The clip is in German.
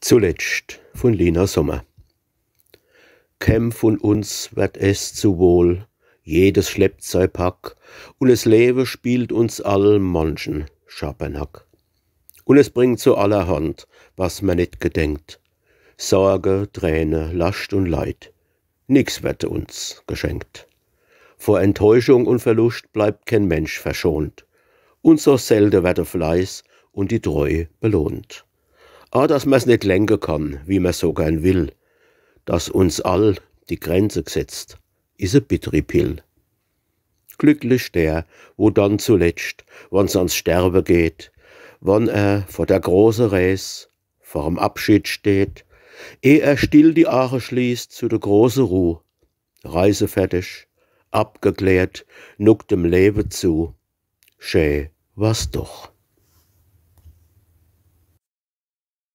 Zuletzt von Lina Sommer. Keinem von uns wird es zu wohl, jedes schleppt sein Pack, und das Leben spielt uns all manchen Schabernack. Und es bringt so allerhand, was man nicht gedenkt. Sorge, Träne, Last und Leid, nix wird uns geschenkt. Vor Enttäuschung und Verlust bleibt kein Mensch verschont. Und so selten wird der Fleiß und die Treu belohnt. Dass man's nicht lenken kann, wie man so gern will, dass uns all die Grenze gesetzt, is a bittere Pill. Glücklich der, wo dann zuletzt, wann's ans Sterben geht, wann er vor der großen Räs, vorm Abschied steht, er still die Ache schließt zu der großen Ruh, reisefertig, abgeklärt, nuckt dem Leben zu. Schön war's doch.